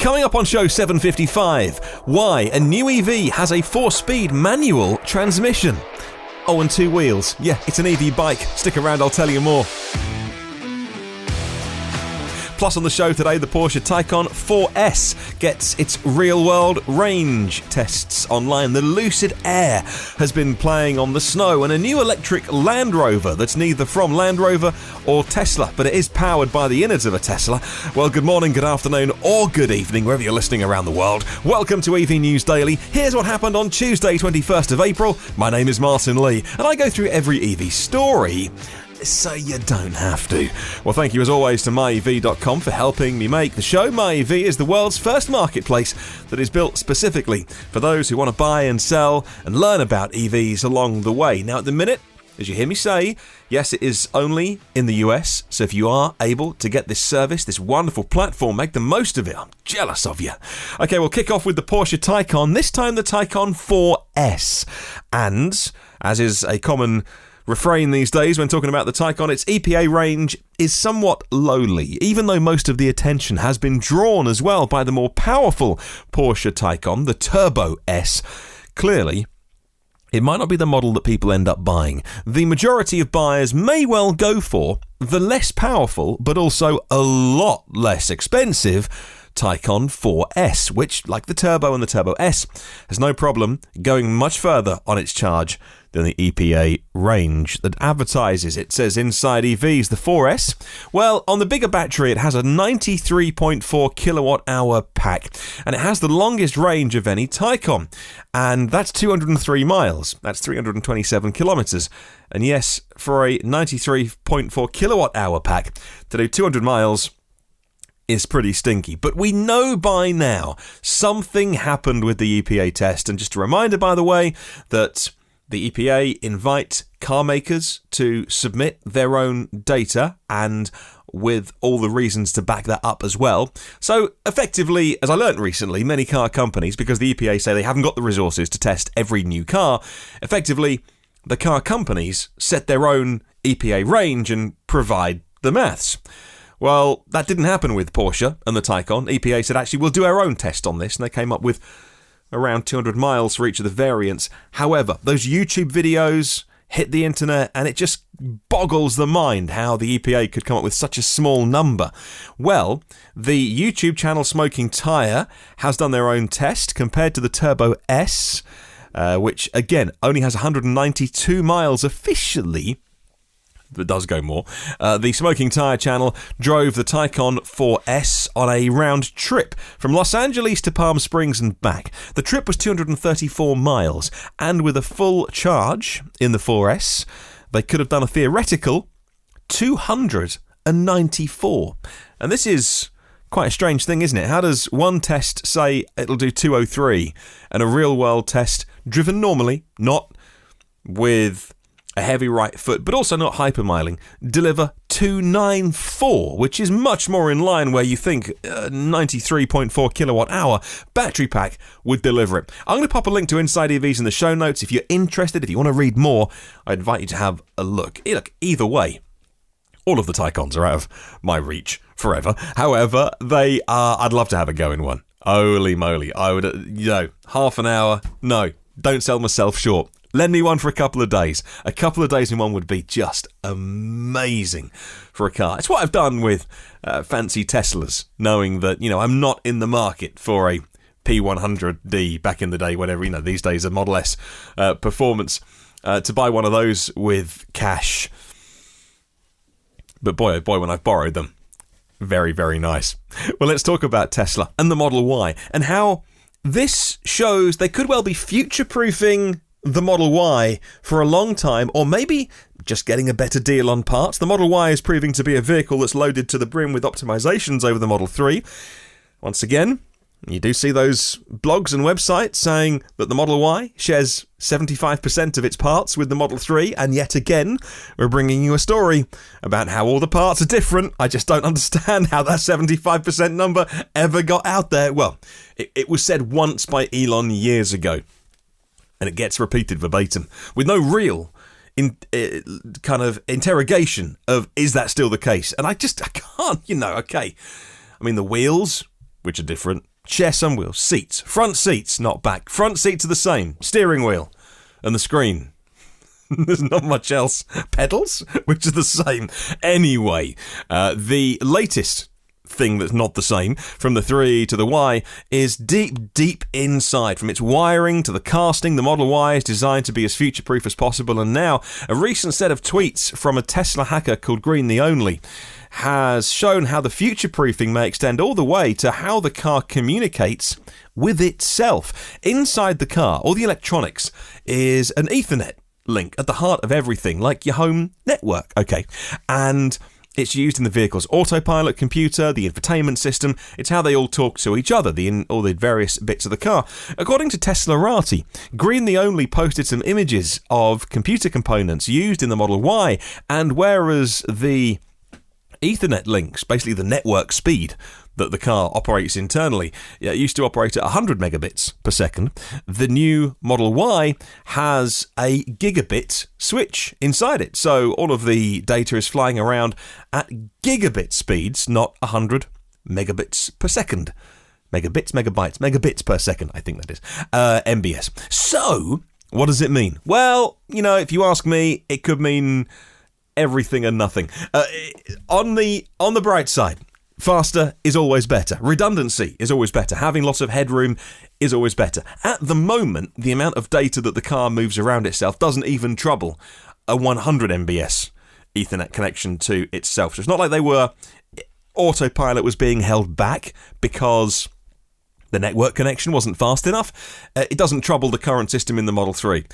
Coming up on show 755, why a new EV has a 4-speed manual transmission. Oh, and 2 wheels. Yeah, it's an EV bike. Stick around, I'll tell you more. Plus on the show today, the Porsche Taycan 4S gets its real-world range tests online. The Lucid Air has been playing on the snow, and a new electric Land Rover that's neither from Land Rover or Tesla, but it is powered by the innards of a Tesla. Well, good morning, good afternoon, or good evening, wherever you're listening around the world. Welcome to EV News Daily. Here's what happened on Tuesday, 21st of April. My name is Martyn Lee, and I go through every EV story so you don't have to. Well, thank you as always to myev.com for helping me make the show. MyEV is the world's first marketplace that is built specifically for those who want to buy and sell and learn about EVs along the way. Now, at the minute, as you hear me say, yes, it is only in the US, so if you are able to get this service, this wonderful platform, make the most of it. I'm jealous of you. Okay, we'll kick off with the Porsche Taycan, this time the Taycan 4S. And, as is a common refrain these days when talking about the Taycan, its EPA range is somewhat lowly, even though most of the attention has been drawn as well by the more powerful Porsche Taycan, the Turbo S. Clearly, it might not be the model that people end up buying. The majority of buyers may well go for the less powerful, but also a lot less expensive Taycan 4S, which, like the Turbo and the Turbo S, has no problem going much further on its charge than the EPA range that advertises. It says InsideEVs, the 4S. Well, on the bigger battery, it has a 93.4 kilowatt hour pack, and it has the longest range of any Taycan, and that's 203 miles. That's 327 kilometers. And yes, for a 93.4 kilowatt hour pack to do 200 miles is pretty stinky. But we know by now something happened with the EPA test. And just a reminder, by the way, that the EPA invite car makers to submit their own data, and with all the reasons to back that up as well. So effectively, as I learnt recently, many car companies, because the EPA say they haven't got the resources to test every new car, effectively the car companies set their own EPA range and provide the maths. Well, that didn't happen with Porsche and the Taycan. EPA said, actually, we'll do our own test on this, and they came up with around 200 miles for each of the variants. However, those YouTube videos hit the internet, and it just boggles the mind how the EPA could come up with such a small number. Well, the YouTube channel Smoking Tire has done their own test compared to the Turbo S, which, again, only has 192 miles officially, but does go more. The Smoking Tire channel drove the Taycan 4S on a round trip from Los Angeles to Palm Springs and back. The trip was 234 miles, and with a full charge in the 4S, they could have done a theoretical 294. And this is quite a strange thing, isn't it? How does one test say it'll do 203, and a real-world test, driven normally, not with a heavy right foot, but also not hypermiling, deliver 294, which is much more in line where you think 93.4 kilowatt hour battery pack would deliver it. I'm going to pop a link to InsideEVs in the show notes. If you're interested, if you want to read more, I invite you to have a look. Look, either way, all of the Taycans are out of my reach forever. However, they are, I'd love to have a go in one. Holy moly. I would, half an hour. No, don't sell myself short. Lend me one for a couple of days. A couple of days in one would be just amazing for a car. It's what I've done with fancy Teslas, knowing that, I'm not in the market for a P100D back in the day, whatever, these days a Model S performance, to buy one of those with cash. But boy, oh boy, when I've borrowed them, very, very nice. Well, let's talk about Tesla and the Model Y and how this shows they could well be future-proofing the Model Y for a long time, or maybe just getting a better deal on parts. The Model Y is proving to be a vehicle that's loaded to the brim with optimizations over the Model 3. Once again, you do see those blogs and websites saying that the Model Y shares 75% of its parts with the Model 3, and yet again, we're bringing you a story about how all the parts are different. I just don't understand how that 75% number ever got out there. Well, it was said once by Elon years ago, and it gets repeated verbatim with no real kind of interrogation of, is that still the case? And I can't, okay. I mean, the wheels, which are different, share some wheels, seats, front seats, not back. Front seats are the same, steering wheel and the screen. There's not much else. Pedals, which are the same. Anyway, the latest thing that's not the same from the 3 to the Y is deep inside. From its wiring to the casting, the Model Y is designed to be as future-proof as possible, and now a recent set of tweets from a Tesla hacker called Green the Only has shown how the future-proofing may extend all the way to how the car communicates with itself. Inside the car, all the electronics is an Ethernet link at the heart of everything, like your home network, okay? And it's used in the vehicle's autopilot computer, the infotainment system. It's how they all talk to each other, all the various bits of the car. According to Teslarati, Green the Only posted some images of computer components used in the Model Y, and whereas the Ethernet links, basically the network speed that the car operates internally, it used to operate at 100 megabits per second. The new Model Y has a gigabit switch inside it. So all of the data is flying around at gigabit speeds, not 100 megabits per second. Megabits per second, I think that is. MBS. So, what does it mean? Well, if you ask me, it could mean everything and nothing. On the bright side, faster is always better. Redundancy is always better. Having lots of headroom is always better. At the moment, the amount of data that the car moves around itself doesn't even trouble a 100 MBS Ethernet connection to itself. So it's not like autopilot was being held back because the network connection wasn't fast enough. It doesn't trouble the current system in the Model 3.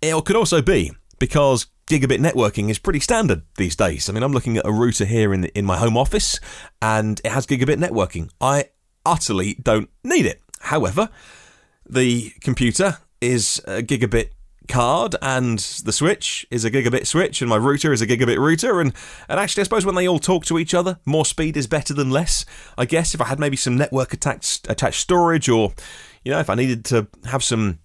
It could also be because gigabit networking is pretty standard these days. I mean, I'm looking at a router here in my home office, and it has gigabit networking. I utterly don't need it. However, the computer is a gigabit card, and the switch is a gigabit switch, and my router is a gigabit router, and actually I suppose when they all talk to each other, more speed is better than less. I guess if I had maybe some network attached storage, or if I needed to have some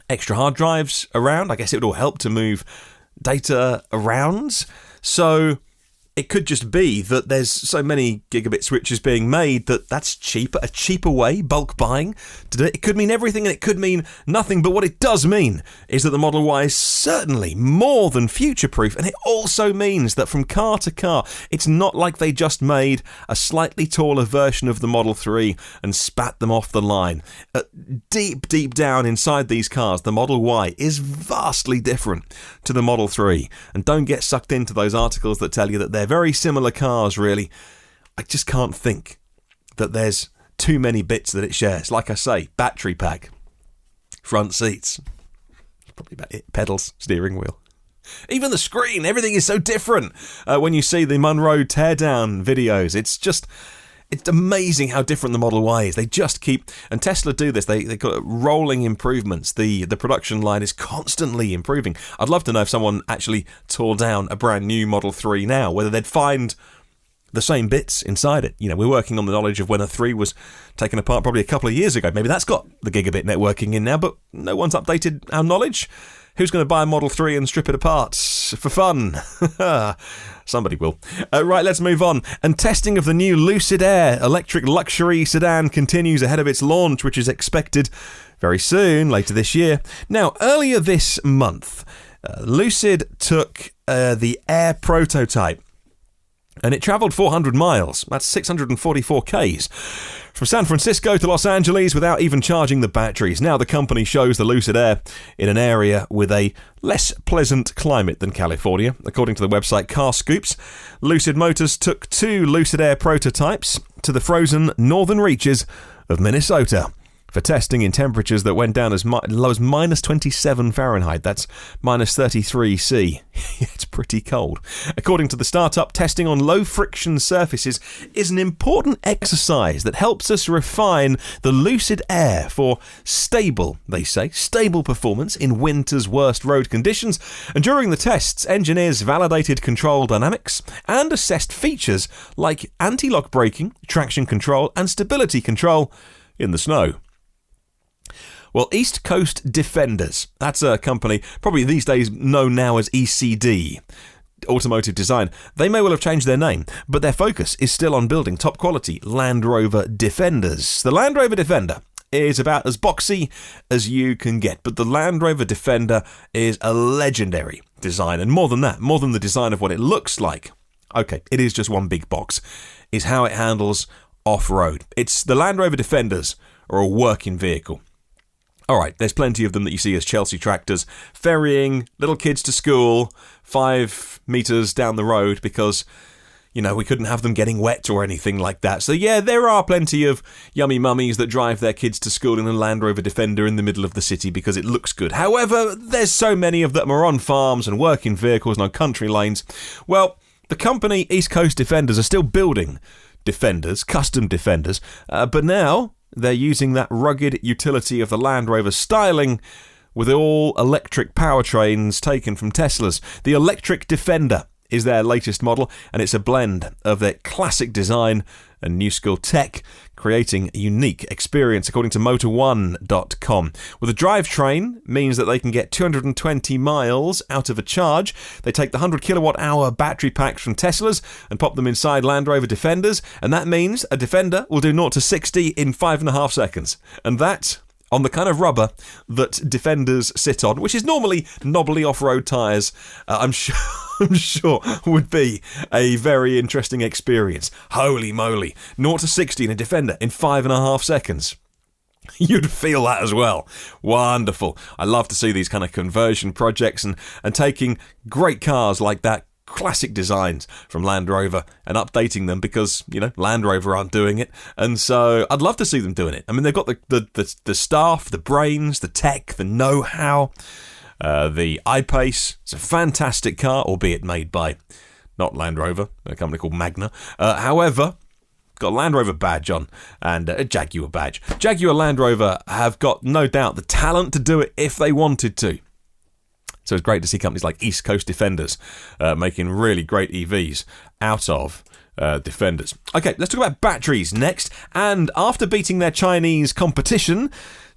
extra hard drives around, I guess it would all help to move data around. So it could just be that there's so many gigabit switches being made that's cheaper, a cheaper way, bulk buying to do it. It could mean everything and it could mean nothing, but what it does mean is that the Model Y is certainly more than future-proof, and it also means that from car to car, it's not like they just made a slightly taller version of the Model 3 and spat them off the line. Deep down inside these cars, the Model Y is vastly different to the Model 3, and don't get sucked into those articles that tell you that they're very similar cars, really. I just can't think that there's too many bits that it shares. Like I say, battery pack, front seats, probably about it, pedals, steering wheel. Even the screen, everything is so different. When you see the Monroe teardown videos, it's amazing how different the Model Y is. They just keep, and Tesla do this, they got rolling improvements. The production line is constantly improving. I'd love to know if someone actually tore down a brand new Model 3 now, whether they'd find the same bits inside it. We're working on the knowledge of when a 3 was taken apart probably a couple of years ago. Maybe that's got the gigabit networking in now, but no one's updated our knowledge. Who's going to buy a Model 3 and strip it apart for fun? Somebody will. Right, let's move on. And testing of the new Lucid Air electric luxury sedan continues ahead of its launch, which is expected very soon, later this year. Now, earlier this month, Lucid took the Air prototype, and it travelled 400 miles. That's 644 Ks. From San Francisco to Los Angeles without even charging the batteries. Now the company shows the Lucid Air in an area with a less pleasant climate than California. According to the website Car Scoops, Lucid Motors took 2 Lucid Air prototypes to the frozen northern reaches of Minnesota for testing in temperatures that went down as low as minus 27 Fahrenheit. That's minus 33 C. It's pretty cold. According to the startup, testing on low-friction surfaces is an important exercise that helps us refine the Lucid Air for stable, they say, stable performance in winter's worst road conditions. And during the tests, engineers validated control dynamics and assessed features like anti-lock braking, traction control, and stability control in the snow. Well, East Coast Defenders, that's a company probably these days known now as ECD. automotive design, they may well have changed their name, but their focus is still on building top quality Land Rover Defenders. The Land Rover Defender is about as boxy as you can get, but the Land Rover Defender is a legendary design, and more than that, more than the design of what it looks like, okay, it is just one big box, is how it handles off-road. It's the Land Rover Defenders are a working vehicle. Alright, there's plenty of them that you see as Chelsea tractors, ferrying little kids to school 5 metres down the road because, you know, we couldn't have them getting wet or anything like that. So yeah, there are plenty of yummy mummies that drive their kids to school in a Land Rover Defender in the middle of the city because it looks good. However, there's so many of them are on farms and working vehicles and on country lanes. Well, the company East Coast Defenders are still building Defenders, custom Defenders, but now they're using that rugged utility of the Land Rover styling with all electric powertrains taken from Teslas. The electric Defender is their latest model, and it's a blend of their classic design and new school tech, creating a unique experience, according to Motor1.com. Well, the drivetrain means that they can get 220 miles out of a charge. They take the 100 kilowatt-hour battery packs from Teslas and pop them inside Land Rover Defenders, and that means a Defender will do 0 to 60 in 5.5 seconds. And that on the kind of rubber that Defenders sit on, which is normally knobbly off-road tyres, I'm sure would be a very interesting experience. Holy moly, 0 to 60 in a Defender in 5.5 seconds. You'd feel that as well. Wonderful. I love to see these kind of conversion projects and taking great cars like that, classic designs from Land Rover, and updating them because, you know, Land Rover aren't doing it, and so I'd love to see them doing it. I mean, they've got the staff, the brains, the tech, the know-how, the I-Pace. It's a fantastic car, albeit made by not Land Rover, a company called Magna. However, got a Land Rover badge on and a Jaguar badge. Jaguar Land Rover have got no doubt the talent to do it if they wanted to. So it's great to see companies like East Coast Defenders making really great EVs out of Defenders. Okay, let's talk about batteries next. And after beating their Chinese competition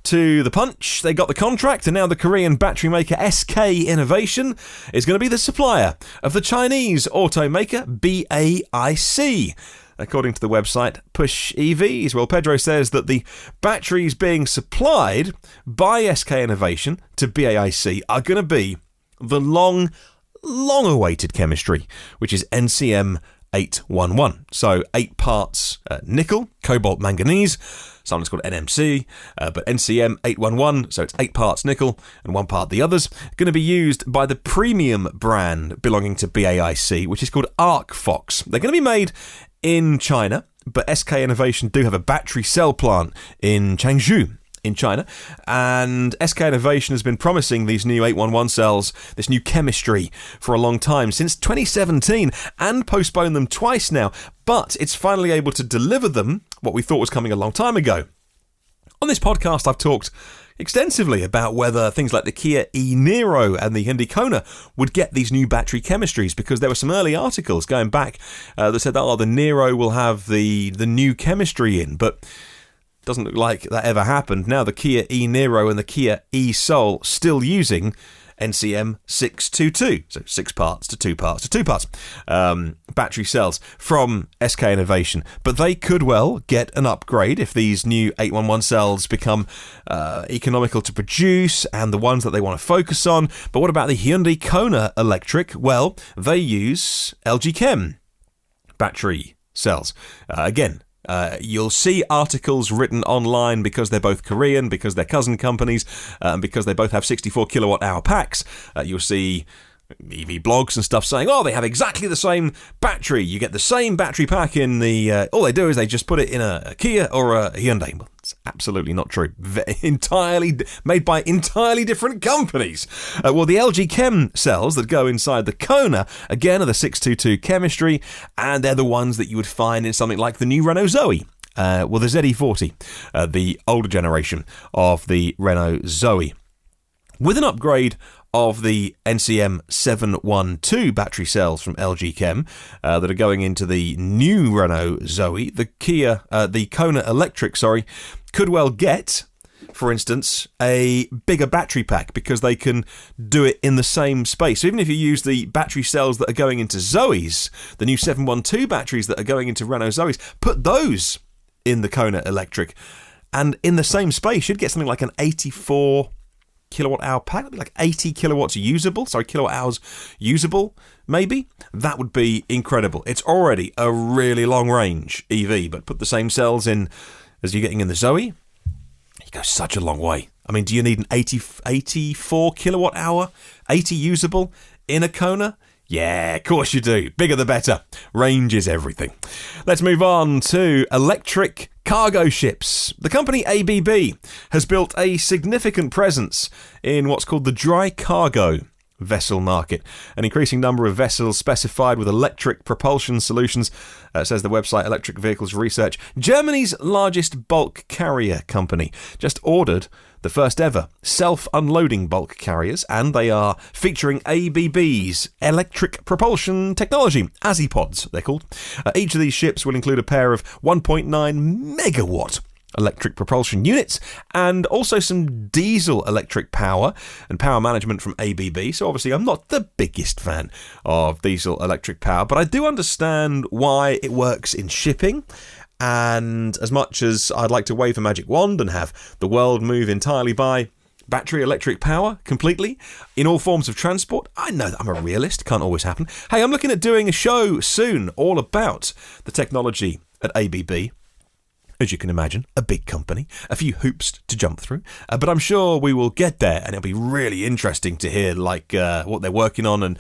to the punch, they got the contract, and now the Korean battery maker SK Innovation is going to be the supplier of the Chinese automaker BAIC. According to the website Push EVs, well, Pedro says that the batteries being supplied by SK Innovation to BAIC are going to be the long-awaited chemistry, which is NCM 811. So 8 parts nickel, cobalt, manganese. Sometimes called NMC, but NCM 811, so it's 8 parts nickel and 1 part the others, going to be used by the premium brand belonging to BAIC, which is called ArcFox. They're going to be made in China, but SK Innovation do have a battery cell plant in Changzhou in China, and SK Innovation has been promising these new 811 cells, this new chemistry, for a long time, since 2017, and postponed them twice now, but it's finally able to deliver them, what we thought was coming a long time ago. On this podcast, I've talked extensively about whether things like the Kia e-Niro and the Hyundai Kona would get these new battery chemistries, because there were some early articles going back that said that the Niro will have the new chemistry in, but doesn't look like that ever happened. Now the Kia e-Niro and the Kia e-Soul still using NCM 622, so 6 parts to 2 parts to 2 parts battery cells from SK Innovation, but they could well get an upgrade if these new 811 cells become economical to produce and the ones that they want to focus on. But what about the Hyundai Kona electric? Well, they use LG Chem battery cells. Again, you'll see articles written online because they're both Korean, because they're cousin companies, and because they both have 64 kilowatt hour packs. You'll see EV blogs and stuff saying, they have exactly the same battery. You get the same battery pack in the... all they do is they just put it in a Kia or a Hyundai. Well, it's absolutely not true. Entirely made by entirely different companies. Well, the LG Chem cells that go inside the Kona, again, are the 622 chemistry, and they're the ones that you would find in something like the new Renault Zoe. The ZE40, the older generation of the Renault Zoe. With an upgrade of the NCM 712 battery cells from LG Chem that are going into the new Renault Zoe, the Kona Electric, could well get for instance, a bigger battery pack because they can do it in the same space. So even if you use the battery cells that are going into Zoe's, the new 712 batteries that are going into Renault Zoe's, put those in the Kona Electric, and in the same space you'd get something like an 84 kilowatt hour pack. That'd be like 80 kilowatt hours usable, maybe. That would be incredible. It's already a really long range EV, but put the same cells in as you're getting in the Zoe, you go such a long way. I mean, do you need an 84 kilowatt hour, 80 usable in a Kona? Yeah, of course you do. Bigger the better. Range is everything. Let's move on to electric cargo ships. The company ABB has built a significant presence in what's called the dry cargo vessel market. An increasing number of vessels specified with electric propulsion solutions, says the website Electric Vehicles Research. Germany's largest bulk carrier company just ordered the first ever self-unloading bulk carriers, and they are featuring ABB's electric propulsion technology, AziPods they're called. Each of these ships will include a pair of 1.9 megawatt electric propulsion units and also some diesel electric power and power management from ABB. So obviously I'm not the biggest fan of diesel electric power, but I do understand why it works in shipping. And as much as I'd like to wave a magic wand and have the world move entirely by battery electric power completely in all forms of transport, I know that I'm a realist, can't always happen. Hey, I'm looking at doing a show soon all about the technology at ABB. As you can imagine, a big company, a few hoops to jump through, but I'm sure we will get there, and it'll be really interesting to hear what they're working on, and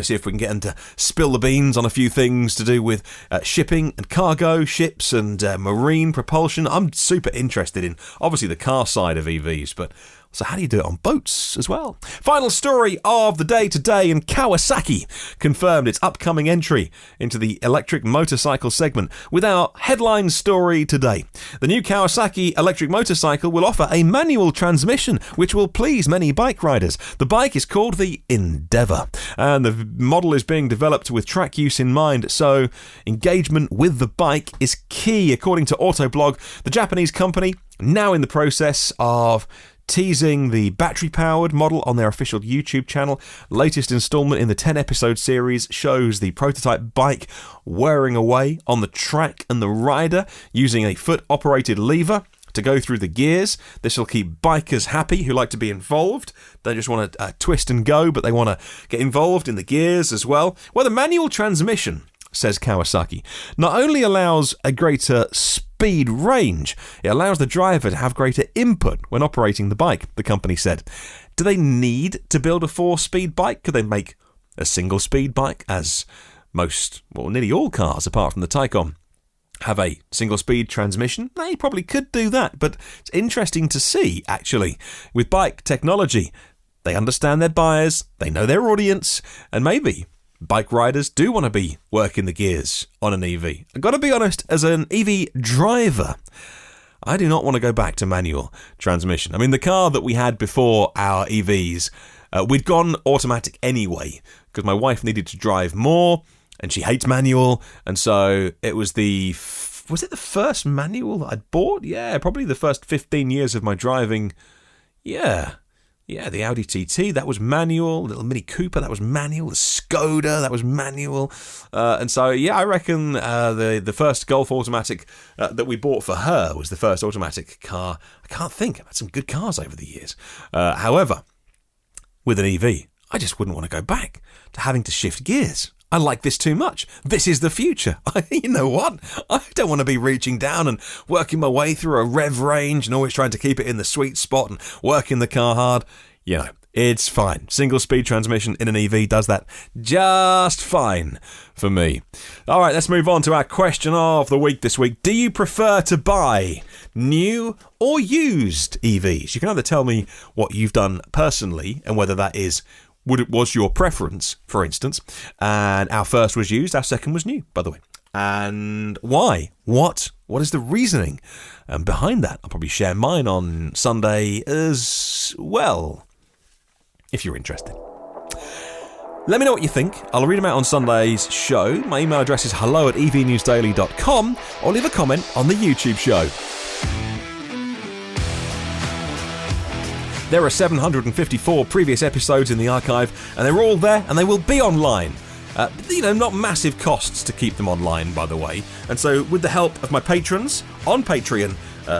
see if we can get them to spill the beans on a few things to do with shipping and cargo, ships and marine propulsion. I'm super interested in obviously the car side of EVs, but so how do you do it on boats as well? Final story of the day today, and Kawasaki confirmed its upcoming entry into the electric motorcycle segment with our headline story today. The new Kawasaki electric motorcycle will offer a manual transmission, which will please many bike riders. The bike is called the Endeavour, and the model is being developed with track use in mind, so engagement with the bike is key, according to Autoblog. The Japanese company now in the process of teasing the battery-powered model on their official YouTube channel. Latest installment in the 10-episode series shows the prototype bike whirring away on the track and the rider using a foot-operated lever to go through the gears. This will keep bikers happy who like to be involved. They just want to twist and go, but they want to get involved in the gears as well. Well, the manual transmission, says Kawasaki, not only allows a greater speed range, it allows the driver to have greater input when operating the bike, the company said. Do they need to build a 4-speed bike? Could they make a single-speed bike, as nearly all cars, apart from the Taycan, have a single-speed transmission? They probably could do that, but it's interesting to see, actually, with bike technology. They understand their buyers, they know their audience, and maybe bike riders do want to be working the gears on an EV. I've got to be honest, as an EV driver, I do not want to go back to manual transmission. I mean, the car that we had before our EVs, we'd gone automatic anyway, because my wife needed to drive more, and she hates manual, and so it was was it the first manual that I'd bought? Yeah, probably the first 15 years of my driving. Yeah, the Audi TT, that was manual. The little Mini Cooper, that was manual. The Skoda, that was manual. And so, yeah, I reckon the first Golf automatic that we bought for her was the first automatic car. I can't think. I've had some good cars over the years. However, with an EV, I just wouldn't want to go back to having to shift gears. I like this too much. This is the future. You know what? I don't want to be reaching down and working my way through a rev range and always trying to keep it in the sweet spot and working the car hard. It's fine. Single-speed transmission in an EV does that just fine for me. All right, let's move on to our question of the week this week. Do you prefer to buy new or used EVs? You can either tell me what you've done personally and whether that is was your preference, for instance. And our first was used, our second was new, by the way. And why? What is the reasoning behind that? I'll probably share mine on Sunday as well, if you're interested. Let me know what you think. I'll read them out on Sunday's show. My email address is hello@evnewsdaily.com, or leave a comment on the YouTube show. There are 754 previous episodes in the archive, and they're all there, and they will be online. Not massive costs to keep them online, by the way. And so, with the help of my patrons on Patreon,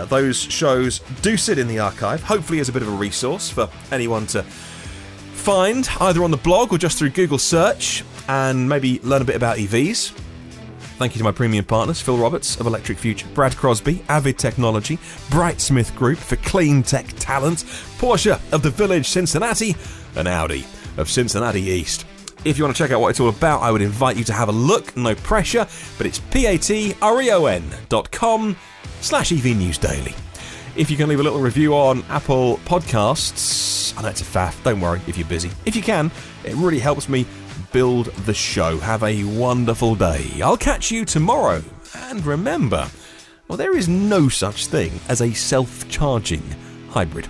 those shows do sit in the archive, hopefully as a bit of a resource for anyone to find, either on the blog or just through Google search, and maybe learn a bit about EVs. Thank you to my premium partners, Phil Roberts of Electric Future, Brad Crosby, Avid Technology, Brightsmith Group for clean tech talent, Porsche of the Village Cincinnati, and Audi of Cincinnati East. If you want to check out what it's all about, I would invite you to have a look, no pressure, but it's patreon.com/EV News Daily. If you can leave a little review on Apple Podcasts, I know it's a faff, don't worry if you're busy. If you can, it really helps me build the show. Have a wonderful day. I'll catch you tomorrow. And remember, there is no such thing as a self-charging hybrid.